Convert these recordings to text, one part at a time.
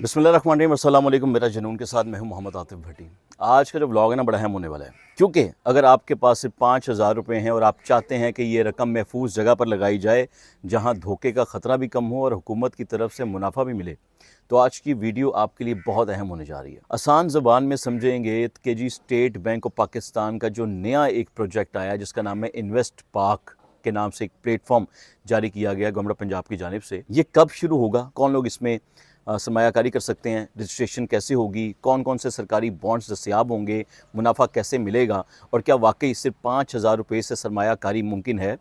बिस्मिल्लाहिर्रहमानिर्रहीम, अस्सलाम वालेकुम। मेरा जुनून के साथ मैं हूं मोहम्मद आतिफ भट्टी। आज का जो व्लॉग है ना बड़ा अहम होने वाला है, क्योंकि अगर आपके पास सिर्फ 5,000 रुपये हैं और आप चाहते हैं कि ये रकम महफूज जगह पर लगाई जाए जहां धोखे का ख़तरा भी कम हो और हुकूमत की तरफ से मुनाफा भी मिले, तो आज की वीडियो आपके लिए बहुत अहम होने जा रही है। आसान ज़बान में समझेंगे कि जी स्टेट बैंक ऑफ पाकिस्तान का जो नया एक प्रोजेक्ट आया जिसका नाम है इन्वेस्ट पाक के नाम से एक प्लेटफॉर्म जारी किया गया गवर्नमेंट पंजाब की जानिब से, ये कब शुरू होगा, कौन लोग इसमें सरमायाकारी कर सकते हैं, रजिस्ट्रेशन कैसे होगी, कौन कौन से सरकारी बॉन्ड्स दस्तयाब होंगे, मुनाफा कैसे मिलेगा और क्या वाकई सिर्फ 5,000 रुपये से सरमायाकारी मुमकिन है।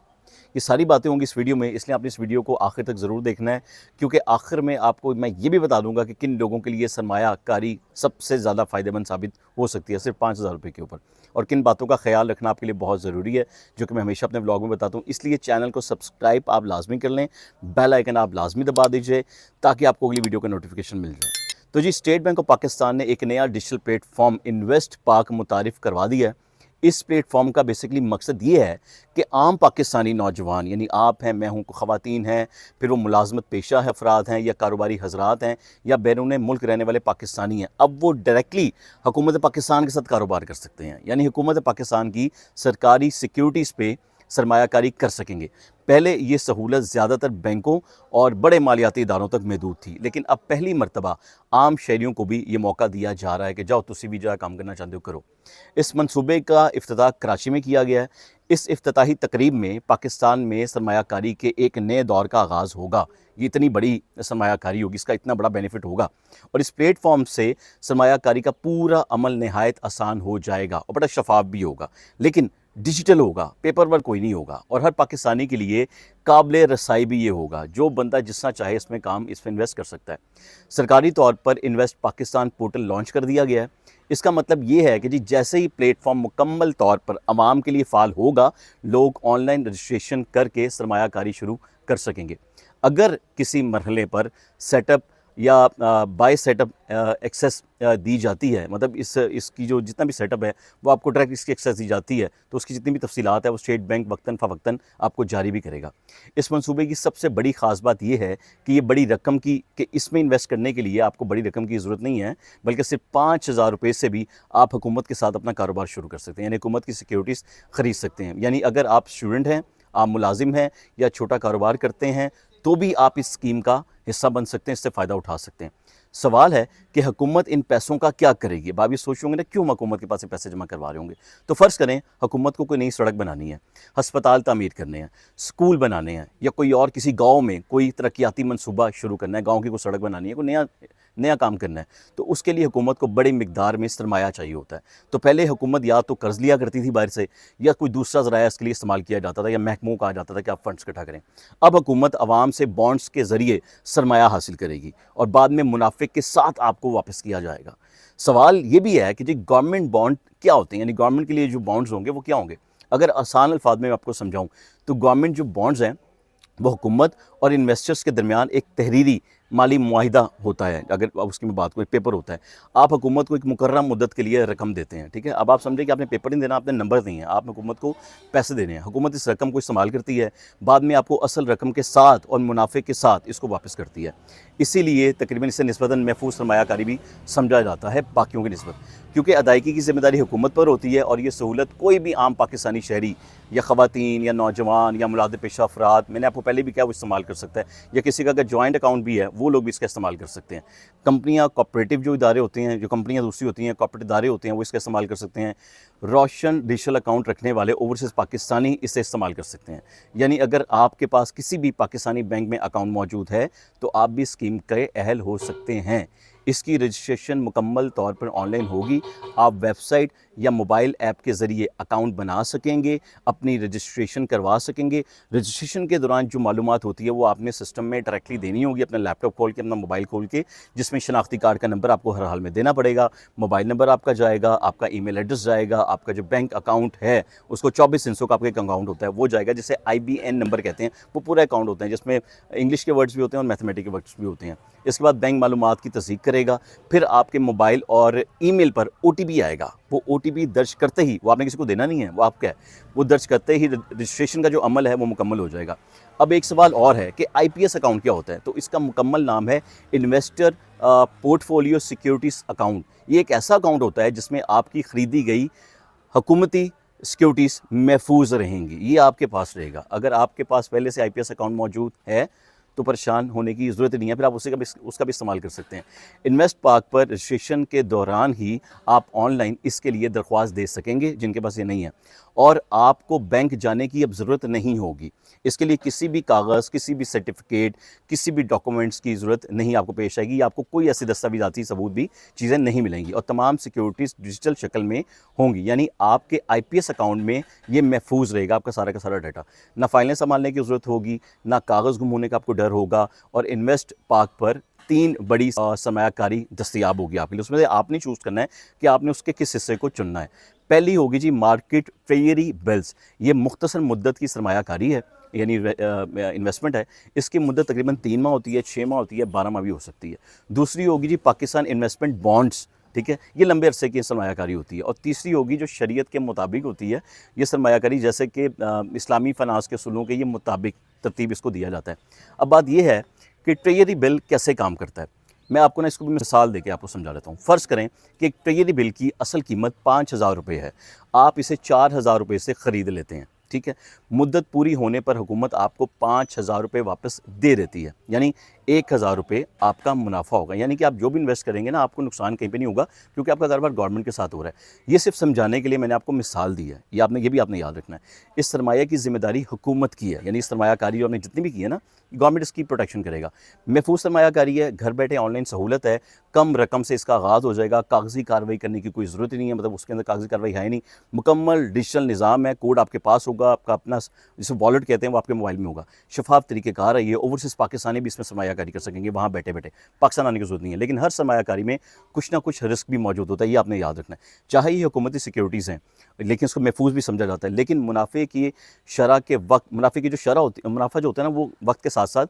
ये सारी बातें होंगी इस वीडियो में, इसलिए आपने इस वीडियो को आखिर तक ज़रूर देखना है, क्योंकि आखिर में आपको मैं ये भी बता दूंगा कि किन लोगों के लिए सरमायाकारी सबसे ज़्यादा फ़ायदेमंद साबित हो सकती है सिर्फ 5,000 रुपये के ऊपर, और किन बातों का ख्याल रखना आपके लिए बहुत ज़रूरी है, जो कि मैं हमेशा अपने व्लॉग में बताता हूँ। इसलिए चैनल को सब्सक्राइब आप लाजमी कर लें, बेल आइकन आप लाजमी दबा दीजिए ताकि आपको अगली वीडियो का नोटिफिकेशन मिल जाए। तो जी स्टेट बैंक ऑफ पाकिस्तान ने एक नया डिजिटल प्लेटफॉर्म इन्वेस्ट पाक मुतारिफ़ करवा दिया है। इस प्लेटफॉर्म का बेसिकली मकसद ये है कि आम पाकिस्तानी नौजवान, यानी आप हैं, मैं हूँ, ख़वातीन हैं, फिर वो मुलाजमत पेशा अफराद हैं या कारोबारी हजरात हैं या बैरून मुल्क रहने वाले पाकिस्तानी हैं, अब वो डायरेक्टली हुकूमत पाकिस्तान के साथ कारोबार कर सकते हैं, यानी हुकूमत पाकिस्तान की सरकारी सिक्योरिटीज़ पे सरमायाकारी कर सकेंगे। पहले ये सहूलत ज़्यादातर बैंकों और बड़े मालियाती इदारों तक महदूद थी, लेकिन अब पहली मरतबा आम शहरियों को भी ये मौका दिया जा रहा है कि जाओ तुसी भी जहाँ काम करना चाहते हो करो। इस मंसूबे का इफ्तिताह कराची में किया गया है। इस इफ्तिताही तकरीब में पाकिस्तान में सरमायाकारी के एक नए दौर का आगाज़ होगा। ये इतनी बड़ी सरमायाकारी होगी, इसका इतना बड़ा बेनिफिट होगा, और इस प्लेटफॉर्म से सरमायाकारी का पूरा अमल नहायत आसान हो जाएगा और बड़ा शफाफ भी होगा, लेकिन डिजिटल होगा, पेपर वर्क कोई नहीं होगा, और हर पाकिस्तानी के लिए काबिल रसाई भी ये होगा। जो बंदा जितना चाहे इसमें इन्वेस्ट कर सकता है। सरकारी तौर पर इन्वेस्ट पाकिस्तान पोर्टल लॉन्च कर दिया गया है। इसका मतलब ये है कि जी जैसे ही प्लेटफॉर्म मुकम्मल तौर पर आवाम के लिए फ़ाल होगा, लोग ऑनलाइन रजिस्ट्रेशन करके सरमायाकारी शुरू कर सकेंगे। अगर किसी मरहले पर सेटअप या बाय सेटअप एक्सेस दी जाती है, मतलब इसकी जो जितना भी सेटअप है वो आपको डायरेक्ट इसकी एक्सेस दी जाती है, तो उसकी जितनी भी तफसीलात है वो स्टेट बैंक वक्तन फ़वक्तन आपको जारी भी करेगा। इस मंसूबे की सबसे बड़ी ख़ास बात यह है कि ये बड़ी रकम की, कि इसमें इन्वेस्ट करने के लिए आपको बड़ी रकम की ज़रूरत नहीं है, बल्कि सिर्फ 5,000 रुपये से भी आप हुकूमत के साथ अपना कारोबार शुरू कर सकते हैं, यानी हुकूमत की सिक्योरिटीज़ ख़रीद सकते हैं। यानी अगर आप स्टूडेंट हैं, आप मुलाजिम हैं या छोटा कारोबार करते हैं, तो भी आप इस स्कीम का हिस्सा बन सकते हैं, इससे फ़ायदा उठा सकते हैं। सवाल है कि हुकूमत इन पैसों का क्या करेगी। आप ये सोच होंगे ना, क्यों हुकूमत के पास पैसे जमा करवा रहे होंगे। तो फ़र्ज़ करें हुकूमत को कोई नई सड़क बनानी है, हस्पताल तामीर करने हैं, स्कूल बनाने हैं, या कोई और किसी गाँव में कोई तरक्याती मनसूबा शुरू करना है, गाँव की कोई सड़क बनानी है, कोई नया काम करना है, तो उसके लिए हुकूमत को बड़ी मिकदार में सरमाया चाहिए होता है। तो पहले हुकूमत या तो कर्ज़ लिया करती थी बाहर से, या कोई दूसरा ज़राया इसके लिए इस्तेमाल किया जाता था, या महकमों कहा जाता था कि आप फंड्स इकट्ठा करें। अब हुकूमत आवाम से बॉन्ड्स के ज़रिए सरमाया हासिल करेगी और बाद में मुनाफे के साथ आपको वापस किया जाएगा। सवाल ये भी है कि जी गवर्नमेंट बॉन्ड क्या होते हैं, यानी गवर्नमेंट के लिए जो बॉन्ड्स होंगे वो क्या होंगे। अगर आसान अल्फाज में आपको समझाऊँ तो गवर्नमेंट जो बॉन्ड्स हैं वो हुकूमत और इन्वेस्टर्स के दरमियान एक तहरीरी माली मुआहिदा होता है। अगर उसकी मैं बात करूँ, पेपर होता है, आप हुकूमत को एक मुकर्रम मुद्दत के लिए रकम देते हैं, ठीक है। अब आप समझे कि आपने पेपर नहीं देना, आपने नंबर नहीं है, आप हुकूमत को पैसे देने हैं, हुकूमत इस रकम को इस्तेमाल करती है, बाद में आपको असल रकम के साथ और मुनाफे के साथ इसको वापस करती है। इसीलिए तकरीबन इसे निस्बतन महफूज सरमायाकारी भी समझा जाता है बाकियों की निस्बत, क्योंकि अदायगी की ज़िम्मेदारी हुकूमत पर होती है, और ये सहूलत कोई भी आम पाकिस्तानी शहरी या ख़वातीन या नौजवान या मुलाज़िम पेशा अफराद, मैंने आपको पहले भी कहा, वो इस्तेमाल कर सकता है, या किसी का अगर जॉइंट अकाउंट भी है वो लोग भी इसका इस्तेमाल कर सकते हैं। कंपनियां, कोऑपरेटिव जो इदारे होते हैं, जो कंपनियां दूसरी होती हैं, कोऑपरेटिव इदारे होते हैं, वो इसका इस्तेमाल कर सकते हैं। रोशन डिजिटल अकाउंट रखने वाले ओवरसीज़ पाकिस्तानी इसे इस्तेमाल कर सकते हैं। यानी अगर आपके पास किसी भी पाकिस्तानी बैंक में अकाउंट मौजूद है तो आप भी स्कीम के अहल हो सकते हैं। इसकी रजिस्ट्रेशन मुकम्मल तौर पर ऑनलाइन होगी। आप वेबसाइट या मोबाइल ऐप के ज़रिए अकाउंट बना सकेंगे, अपनी रजिस्ट्रेशन करवा सकेंगे। रजिस्ट्रेशन के दौरान जो मालूमात होती है वो आपने सिस्टम में डायरेक्टली देनी होगी, अपना लैपटॉप खोल के, अपना मोबाइल खोल के, जिसमें शनाख्ती कार्ड का नंबर आपको हर हाल में देना पड़ेगा, मोबाइल नंबर आपका जाएगा, आपका ईमेल एड्रेस जाएगा, आपका जो बैंक अकाउंट है उसको 24 हिस्सों का आपका एक अकाउंट होता है वो जाएगा, जिसे IBN नंबर कहते हैं। वो पूरा अकाउंट होता है जिसमें इंग्लिश के वर्ड्स भी होते हैं और मैथमेटिक के वर्ड्स भी होते हैं। इसके बाद बैंक मालूमात की तस्दीक करेगा, फिर आपके मोबाइल और ईमेल पर OTP आएगा। वो OTP दर्ज करते ही, वो आपने किसी को देना नहीं है, वो आपका है, वो दर्ज करते ही रजिस्ट्रेशन का जो अमल है वो मुकम्मल हो जाएगा। अब एक सवाल और है कि IPS अकाउंट क्या होता है, तो इसका मुकम्मल नाम है इन्वेस्टर पोर्टफोलियो सिक्योरिटीज़ अकाउंट, ये एक ऐसा अकाउंट होता है जिसमें आपकी ख़रीदी गई हुकूमती सिक्योरिटीज़ महफूज रहेंगी, ये आपके पास रहेगा। अगर आपके पास पहले से IPS अकाउंट मौजूद है तो परेशान होने की ज़रूरत नहीं है, फिर आप उसका भी इस्तेमाल कर सकते हैं। इन्वेस्ट पाक पर रजिस्ट्रेशन के दौरान ही आप ऑनलाइन इसके लिए दरख्वास्त दे सकेंगे, जिनके पास ये नहीं है, और आपको बैंक जाने की अब ज़रूरत नहीं होगी। इसके लिए किसी भी कागज़, किसी भी सर्टिफिकेट, किसी भी डॉक्यूमेंट्स की ज़रूरत नहीं आपको पेश आएगी। आपको कोई ऐसी दस्तावेज़ाती सबूत भी चीज़ें नहीं मिलेंगी और तमाम सिक्योरिटीज़ डिजिटल शक्ल में होंगी, यानी आपके IPS अकाउंट में ये महफूज रहेगा आपका सारा का सारा डाटा। ना फाइलें संभालने की ज़रूरत होगी, ना कागज़ गुम होने का आपको डर होगा, और इन्वेस्ट पाक पर 3 बड़ी सरमायाकारी दस्तयाब होगी आपके लिए। उसमें से आपने चूज़ करना है कि आपने उसके किस हिस्से को चुनना है। पहली होगी जी मार्केट ट्रेजरी बिल्स, ये मुख्तसर मुद्दत की सरमायाकारी है, यानी इन्वेस्टमेंट है। इसकी मुद्दत तकरीबन 3 माह होती है, 6 माह होती है, 12 माह भी हो सकती है। दूसरी होगी जी पाकिस्तान इन्वेस्टमेंट बॉन्ड्स, ठीक है, ये लंबे अरसे की सरमायाकारी होती है। और तीसरी होगी जो शरीयत के मुताबिक होती है ये सरमायाकारी, जैसे कि इस्लामी फ़नास के उसूलों के ये मुताबिक तरतीब इसको दिया जाता है। अब बात यह है कि ट्रेजरी बिल कैसे काम करता है, मैं आपको ना इसको भी मिसाल देके आपको समझा देता हूँ। फ़र्ज़ करें कि एक ट्रेजरी बिल की असल कीमत 5,000 रुपये है, आप इसे 4,000 रुपये से ख़रीद लेते हैं, ठीक है। मुद्दत पूरी होने पर हुकूमत आपको 5,000 रुपये वापस दे देती है, यानी 1,000 रुपये आपका मुनाफा होगा। यानी कि आप जो भी इन्वेस्ट करेंगे ना, आपको नुकसान कहीं पे नहीं होगा, क्योंकि आपका कारोबार गवर्नमेंट के साथ हो रहा है। ये सिर्फ समझाने के लिए मैंने आपको मिसाल दी है, ये भी आपने याद रखना है। इस सरमाया की ज़िम्मेदारी हुकूमत की है, यानी इस सरमायाकारी आपने जितनी भी की है ना, गवर्नमेंट इसकी प्रोटेक्शन करेगा। महफूज सरमायाकारी है, घर बैठे ऑनलाइन सहूलत है, कम रकम से इसका आगाज़ हो जाएगा, कागज़ी कार्रवाई करने की कोई ज़रूरत ही नहीं है, मतलब उसके अंदर कागज़ी कार्रवाई है नहीं, मुकम्मल डिजिटल निज़ाम है, कोड आपके पास होगा, आपका अपना जिसे वॉलेट कहते हैं वो आपके मोबाइल में होगा, शफाफ तरीक़ेकार है ये। ओवरसीज़ पाकिस्तानी भी इसमें सरमायाकारी कर सकेंगे वहाँ बैठे बैठे, पाकिस्तान आने की ज़रूरत नहीं है। लेकिन हर सरमायाकारी में कुछ ना कुछ रिस्क भी मौजूद होता है, ये आपने याद रखना है। चाहे ये हुकूमती सिक्योरिटीज़ हैं, लेकिन इसको महफूज भी समझा जाता है, लेकिन मुनाफे की शरह के वक्त, मुनाफे की जो शरह होती है, मुनाफा जो होता है ना, वो वक्त के साथ साथ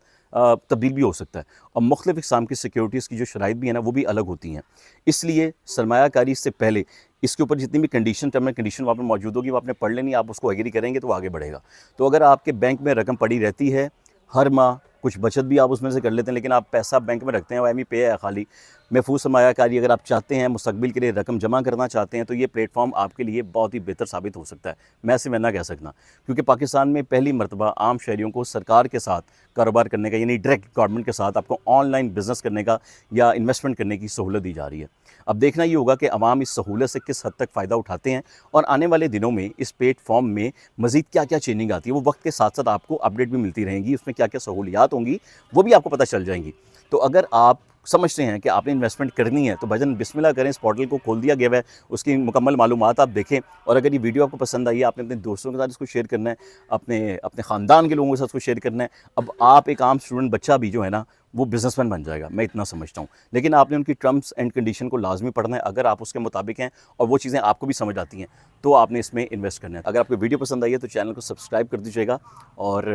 तब्दील भी हो सकता है, और मुख्तलिफ़ इक़साम की सिक्योरिटीज़ की जो शराइत भी है ना, वो भी अलग होती हैं। इसलिए सरमायाकारी से पहले इसके ऊपर जितनी भी कंडीशन, टर्म एंड कंडीशन वहाँ पर मौजूद होगी, वो आपने पढ़ लेनी, आप उसको एग्री करेंगे तो आगे बढ़ेगा। तो अगर आपके बैंक में रकम पड़ी रहती है, हर माह कुछ बचत भी आप उसमें से कर लेते हैं, लेकिन आप पैसा बैंक में रखते हैं, OME पे है खाली, महफूज सरमायाकारी अगर आप चाहते हैं, मुस्तकबिल के लिए रकम जमा करना चाहते हैं, तो ये प्लेटफॉर्म आपके लिए बहुत ही बेहतर साबित हो सकता है। मैं सिर्फ इतना कह सकता, क्योंकि पाकिस्तान में पहली मरतबा आम शहरियों को सरकार के साथ कारोबार करने का, यानी डायरेक्ट गवर्नमेंट के साथ आपको ऑनलाइन बिज़नेस करने का या इन्वेस्टमेंट करने की सहूलत दी जा रही है। अब देखना ये होगा कि अवाम इस सहूलत से किस हद तक फ़ायदा उठाते हैं, और आने वाले दिनों में इस प्लेटफॉर्म में मज़ीद क्या क्या चेंजिंग आती है, वो वक्त के साथ साथ आपको अपडेट भी मिलती रहेंगी, उसमें क्या क्या सहूलियात होंगी वो भी आपको पता चल जाएंगी। तो अगर आप समझते हैं कि आपने इन्वेस्टमेंट करनी है, तो भाईजान बिस्मिल्लाह करें, इस पोर्टल को खोल दिया गया है, उसकी मुकम्मल मालूमात आप देखें। और अगर ये वीडियो आपको पसंद आई है, आपने अपने दोस्तों के साथ इसको शेयर करना है, अपने ख़ानदान के लोगों के साथ इसको शेयर करना है। अब आप एक आम स्टूडेंट बच्चा भी जो है ना, वो बिज़नेसमैन बन जाएगा, मैं इतना समझता हूँ। लेकिन आपने उनकी टर्म्स एंड कंडीशन को लाजमी पढ़ना है। अगर आप उसके मुताबिक हैं और वो चीज़ें आपको भी समझ आती हैं, तो आपने इसमें इन्वेस्ट करना है। अगर आपको वीडियो पसंद आई है तो चैनल को सब्सक्राइब कर दीजिएगा, और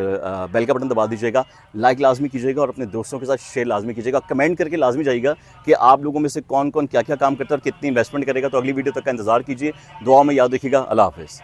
बेल का बटन दबा दीजिएगा, लाइक लाजमी कीजिएगा, और अपने दोस्तों के साथ शेयर लाजमी कीजिएगा। कमेंट करके लाजमी जाइएगा कि आप लोगों में से कौन कौन क्या क्या काम करता है और कितनी इन्वेस्टमेंट करेगा। तो अगली वीडियो तक का इंतज़ार कीजिए। दुआ में याद रखिएगा। अल्लाह हाफ़िज़।